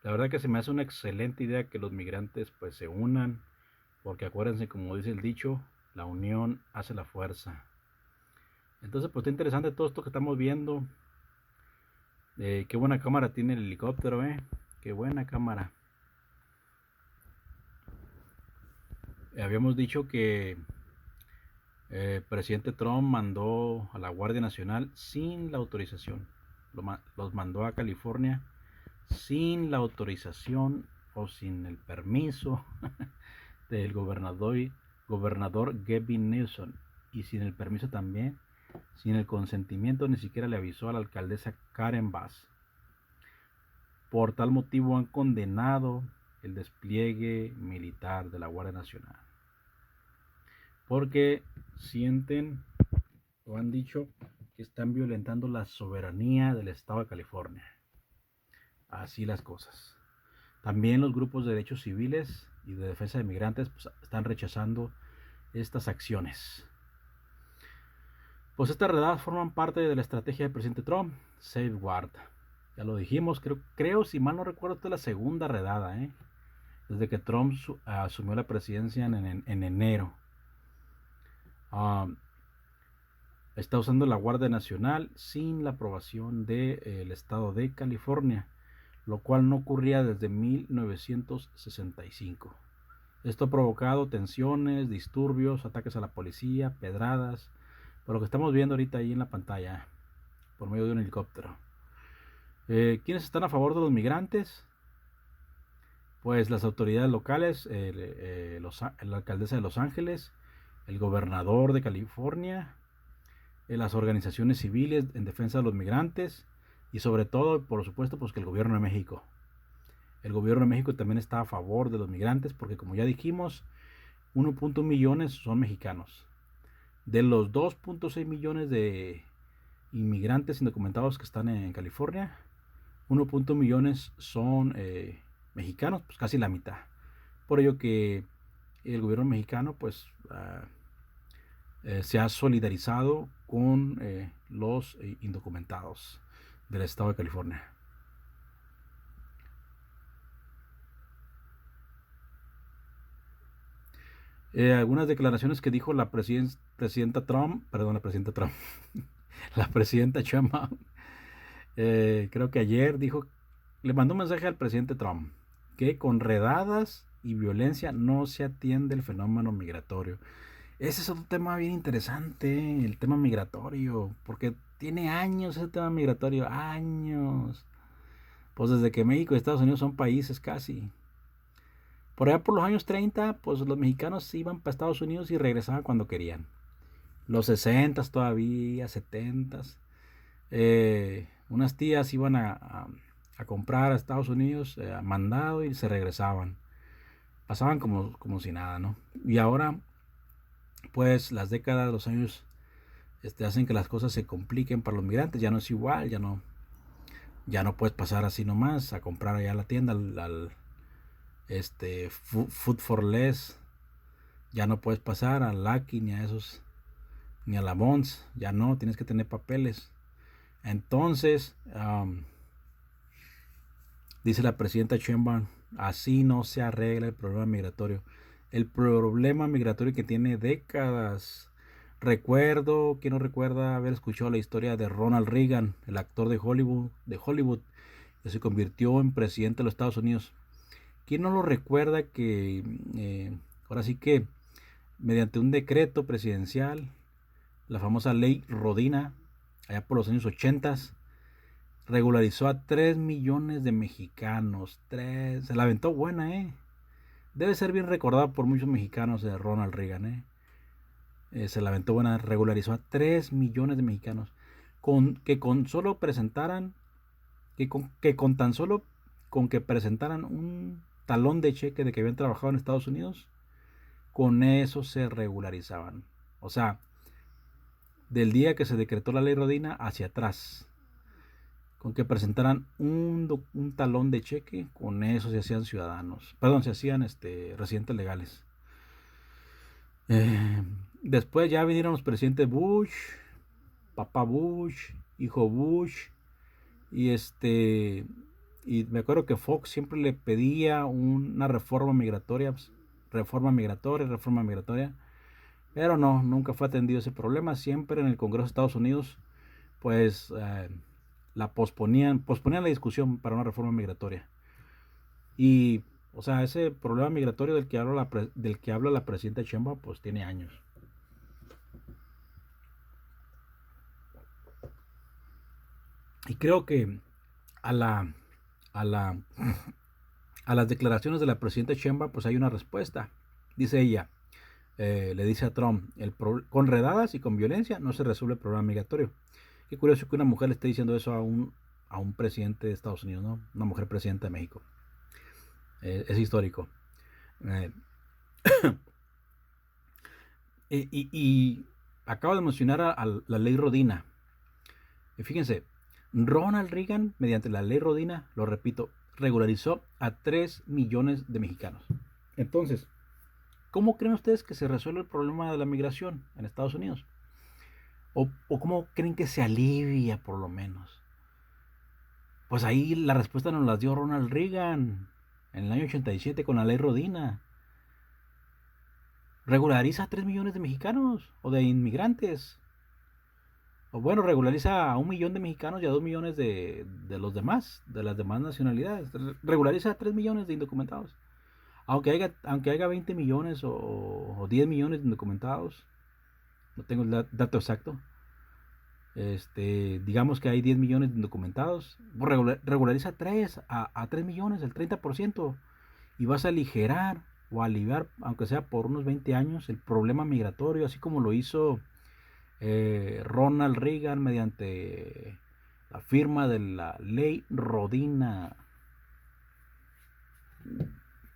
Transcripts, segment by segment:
La verdad que se me hace una excelente idea que los migrantes pues se unan, porque acuérdense, como dice el dicho, la unión hace la fuerza. Entonces pues está interesante todo esto que estamos viendo. Qué buena cámara tiene el helicóptero, qué buena cámara. Habíamos dicho que presidente Trump mandó a la Guardia Nacional sin la autorización. Los mandó a California sin la autorización o sin el permiso del gobernador Gavin Newsom, y sin el permiso también, sin el consentimiento, ni siquiera le avisó a la alcaldesa Karen Bass. Por tal motivo han condenado el despliegue militar de la Guardia Nacional, porque sienten o han dicho que están violentando la soberanía del estado de California. Así las cosas. También los grupos de derechos civiles y de defensa de migrantes pues, están rechazando estas acciones. Pues estas redadas forman parte de la estrategia del presidente Trump, Safeguard. Ya lo dijimos, creo si mal no recuerdo, esta es la segunda redada, desde que Trump asumió la presidencia en enero. Uh, Está usando la Guardia Nacional sin la aprobación del estado de California, lo cual no ocurría desde 1965. Esto ha provocado tensiones, disturbios, ataques a la policía, pedradas, por lo que estamos viendo ahorita ahí en la pantalla, por medio de un helicóptero. ¿Quiénes están a favor de los migrantes? Pues las autoridades locales, la alcaldesa de Los Ángeles, el gobernador de California, las organizaciones civiles en defensa de los migrantes y sobre todo, por supuesto, pues que el gobierno de México. El gobierno de México también está a favor de los migrantes porque, como ya dijimos, 1.1 millones son mexicanos. De los 2.6 millones de inmigrantes indocumentados que están en California, 1.1 millones son mexicanos, pues casi la mitad. Por ello que el gobierno mexicano pues se ha solidarizado con los indocumentados del estado de California. Algunas declaraciones que dijo la presidenta Trump, perdón, la presidenta Trump, la presidenta Chema, creo que ayer dijo, le mandó un mensaje al presidente Trump, que con redadas y violencia no se atiende el fenómeno migratorio. Ese es otro tema bien interesante, el tema migratorio, porque tiene años ese tema migratorio, años. Pues desde que México y Estados Unidos son países casi. Por allá por los años 30, pues los mexicanos iban para Estados Unidos y regresaban cuando querían. Los 60 todavía, 70. Unas tías iban a comprar a Estados Unidos a mandado y se regresaban. Pasaban como si nada, ¿no? Y ahora, pues las décadas, los años hacen que las cosas se compliquen para los migrantes. Ya no es igual, ya no puedes pasar así nomás a comprar allá a la tienda, Food for Less. Ya no puedes pasar a Lucky ni a esos, ni a la Mons. Ya no, tienes que tener papeles. Entonces, dice la presidenta Sheinbaum, así no se arregla el problema migratorio. El problema migratorio que tiene décadas. Recuerdo, ¿quién no recuerda haber escuchado la historia de Ronald Reagan, el actor de Hollywood, que se convirtió en presidente de los Estados Unidos? ¿Quién no lo recuerda que ahora sí que mediante un decreto presidencial, la famosa ley Rodina, allá por los años 80, regularizó a 3 millones de mexicanos? Se la aventó buena, Debe ser bien recordado por muchos mexicanos de Ronald Reagan, se la aventó buena, regularizó a 3 millones de mexicanos. Que con solo presentaran, que con tan solo con que presentaran un talón de cheque de que habían trabajado en Estados Unidos, con eso se regularizaban. O sea, del día que se decretó la ley Rodina hacia atrás, con que presentaran un talón de cheque, con eso se hacían ciudadanos, perdón, se hacían residentes legales. Eh, Después ya vinieron los presidentes Bush, papá Bush, hijo Bush, y Y me acuerdo que Fox siempre le pedía una reforma migratoria, pues, reforma migratoria, reforma migratoria. Pero no, nunca fue atendido ese problema. Siempre en el Congreso de Estados Unidos, pues posponían la discusión para una reforma migratoria. Y, o sea, ese problema migratorio del que habla la presidenta Chemba, pues tiene años. Y creo que a la, a la, a las declaraciones de la presidenta Chemba, pues hay una respuesta. Dice ella, le dice a Trump, con redadas y con violencia no se resuelve el problema migratorio. Qué curioso que una mujer le esté diciendo eso a un presidente de Estados Unidos, ¿no? Una mujer presidenta de México. Es histórico. Eh, y acabo de mencionar a la ley Rodina. Y fíjense, Ronald Reagan, mediante la ley Rodina, lo repito, regularizó a 3 millones de mexicanos. Entonces, ¿cómo creen ustedes que se resuelve el problema de la migración en Estados Unidos? ¿O cómo creen que se alivia por lo menos? Pues ahí la respuesta nos la dio Ronald Reagan en el año 87 con la ley Rodina. Regulariza a 3 millones de mexicanos o de inmigrantes. O bueno, regulariza a 1 millón de mexicanos y a 2 millones de los demás, de las demás nacionalidades. Regulariza a 3 millones de indocumentados. Aunque haya 20 millones o 10 millones de indocumentados, no tengo el dato exacto. Digamos que hay 10 millones de indocumentados. Regulariza a 3 millones, el 30%. Y vas a aligerar o aliviar, aunque sea por unos 20 años, el problema migratorio, así como lo hizo Ronald Reagan mediante la firma de la ley Rodina.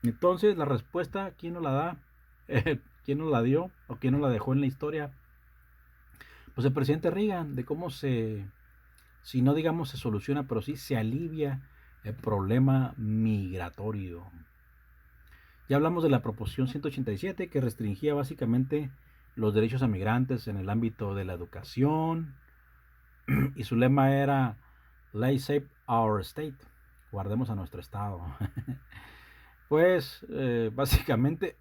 Entonces, la respuesta, ¿quién nos la da? ¿Quién nos la dio? ¿O quién nos la dejó en la historia? Pues el presidente Reagan, de cómo si no digamos se soluciona, pero sí se alivia el problema migratorio. Ya hablamos de la proposición 187 que restringía básicamente los derechos a migrantes en el ámbito de la educación y su lema era Let's save our state, guardemos a nuestro estado. Pues básicamente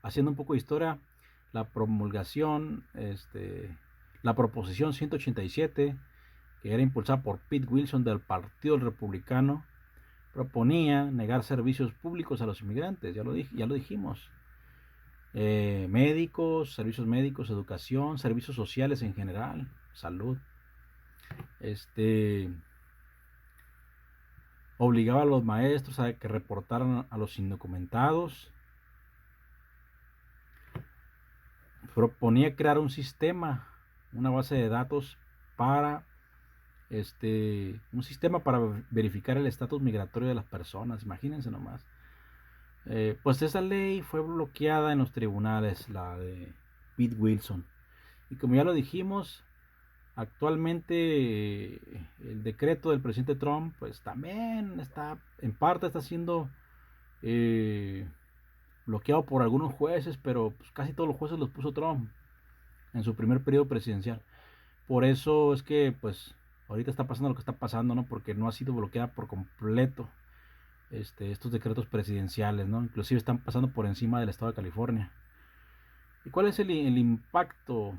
haciendo un poco de historia, la promulgación, la proposición 187 que era impulsada por Pete Wilson del Partido Republicano, proponía negar servicios públicos a los inmigrantes, ya lo dijimos. Médicos, servicios médicos, educación, servicios sociales en general, salud. Obligaba a los maestros a que reportaran a los indocumentados. Proponía crear un sistema, una base de datos para un sistema para verificar el estatus migratorio de las personas, imagínense nomás. Pues esa ley fue bloqueada en los tribunales, la de Pete Wilson. Y como ya lo dijimos, actualmente el decreto del presidente Trump, pues también en parte está siendo bloqueado por algunos jueces, pero pues, casi todos los jueces los puso Trump en su primer periodo presidencial. Por eso es que, pues, ahorita está pasando lo que está pasando, ¿no? Porque no ha sido bloqueada por completo estos decretos presidenciales, ¿no? Inclusive están pasando por encima del estado de California. ¿Y cuál es el impacto?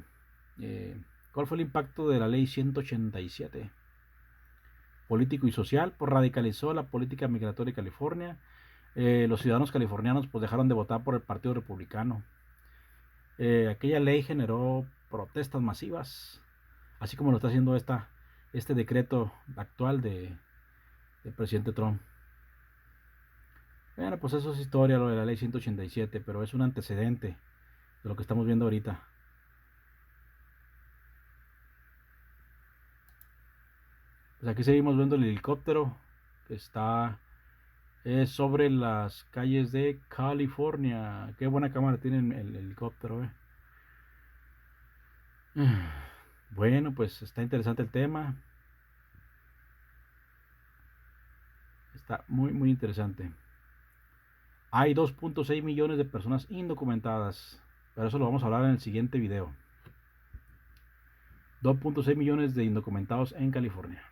¿Cuál fue el impacto de la ley 187? Político y social, pues radicalizó la política migratoria de California. Los ciudadanos californianos pues dejaron de votar por el Partido Republicano. Aquella ley generó protestas masivas, así como lo está haciendo este decreto actual del presidente Trump. Bueno, pues eso es historia, lo de la ley 187, pero es un antecedente de lo que estamos viendo ahorita. Pues aquí seguimos viendo el helicóptero que está sobre las calles de California. Qué buena cámara tiene el helicóptero. Bueno, pues está interesante el tema. Está muy, muy interesante. Hay 2.6 millones de personas indocumentadas, pero eso lo vamos a hablar en el siguiente video. 2.6 millones de indocumentados en California.